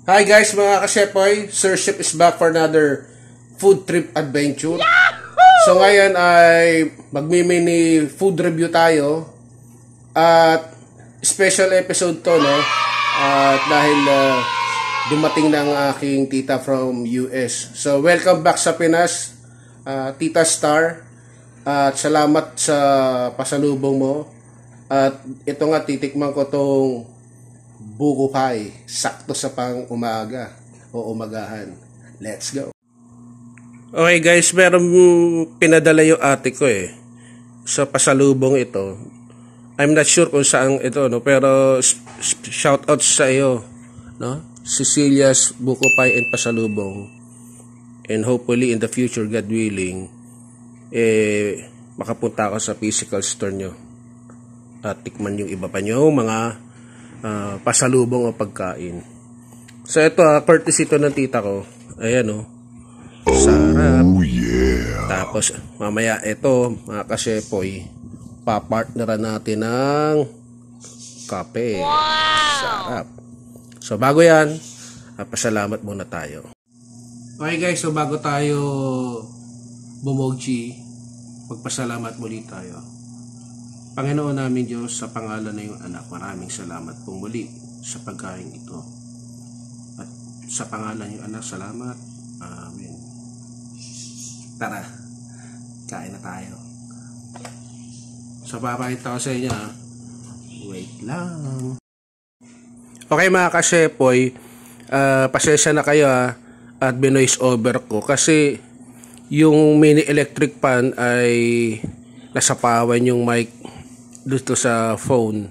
Hi guys mga kasepoy, Sir Chef is back for another food trip adventure. So ngayon ay magmi-mini food review tayo. At special episode to, no? At dahil dumating na ang aking tita from US. So welcome back sa Pinas, Tita Star. At salamat sa pasalubong mo. At ito nga, titikman ko tong buko pie. Sakto sa pang umaga o umagahan. Let's go. Okay guys, meron pinadala yung ate ko sa pasalubong ito. I'm not sure kung saan ito, no? Pero shout out sa iyo, no? Cecilia's buko pie and pasalubong. And hopefully in the future, God willing, makapunta ako sa physical store nyo at tikman yung iba pa nyo mga pasalubong o pagkain. So ito, courtesy ito ng tita ko. Ayan o, sarap. Oh, yeah. Tapos mamaya ito mga kasepoy, papartneran natin ng kape. Wow. Sarap. So bago yan, pasalamat muna tayo. Okay guys, so bago tayo bumogchi, magpasalamat muli tayo. Panginoon namin Diyos, sa pangalan na iyong anak, maraming salamat pong muli sa pagkain ito. At sa pangalan iyong anak, salamat. Amen. Tara, kain na tayo. So papakita ko sa inyo. Wait lang. Okay mga kasepoy, pasensya na kayo at binoise over ko kasi yung mini electric pan ay nasapawan yung mic dito sa phone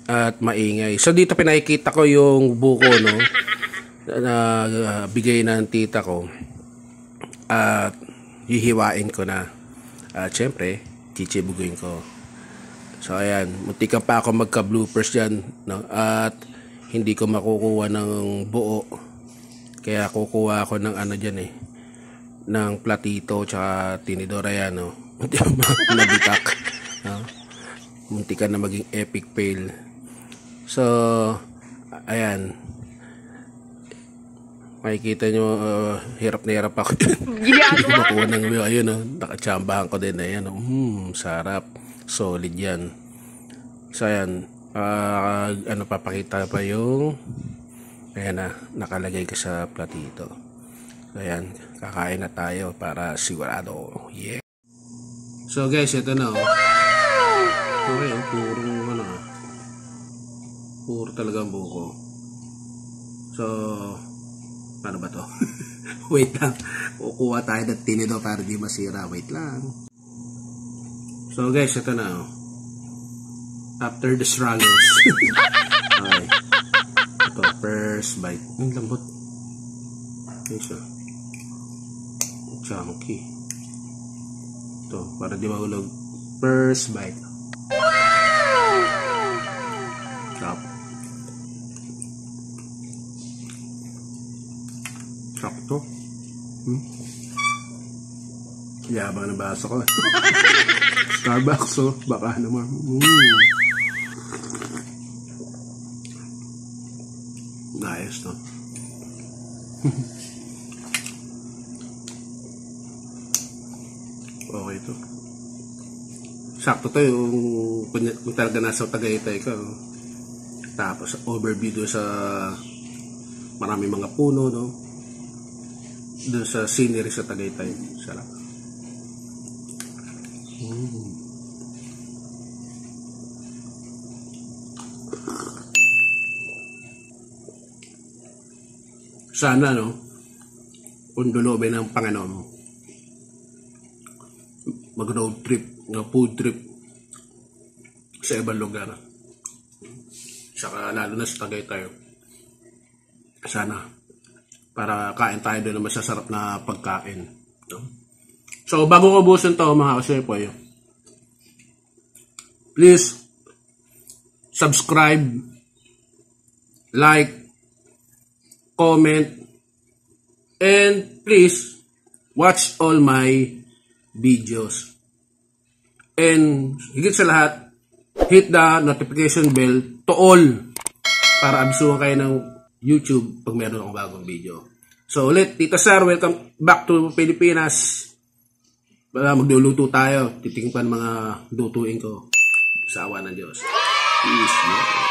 at maingay. So dito pinakikita ko yung buko, no, na bigay ng tita ko at hihiwain ko na. At syempre chichibuguin ko. So ayan, muntikan pa ako magka bloopers dyan, no? At hindi ko makukuha ng buo, kaya kukuha ako ng ano dyan ng platito tsaka tinidora yan, no? Nabitak, no? Muntikan na maging epic fail. So ayan, makikita nyo, hirap na hirap ako. Hindi ko makuha ng view. Ayun, no? Nakachambahan ko din. Ayan, no? Sarap, solid yan. So ayan, ano, papakita pa yung ayan na, nakalagay ko sa platito. So ayan, kakain na tayo para sigurado. Yeah. So guys, ito na, okay, purong ano, puro talagang buko. So paano ba to? Wait lang, kukuha tayo ng tinido para di masira. Wait lang. So guys, ito na, after the struggles. Okay, ito, first bite. Ang lambot. Okay siya, chunky. Ito, para di mahulog. First bite. Chop. Chop to. Yabang na baso ko. Starbucks, so baka naman. Nice, no? Okay to. Sakto to yung kung talaga nasa Tagaytay ka, no? Tapos overview doon sa maraming mga puno, no? Doon sa scenery sa Tagaytay. Sarap. Sana, no, kung dulobin ng Panginoon, mag-road trip, food trip sa ibang lugar. Saka lalo na sa Tagaytay. Sana, para kain tayo doon ng masasarap na pagkain. No? So, bago ko ubusin to mga kasepoy, please, subscribe, like, comment, and please watch all my videos. And higit sa lahat, hit the notification bell to all para absuhan kayo ng YouTube pag meron akong bagong video. So ulit, Tito Sar, welcome back to Pilipinas. Magluluto tayo. Titingnan mga lutuin ko. Sa awa ng Diyos. Peace.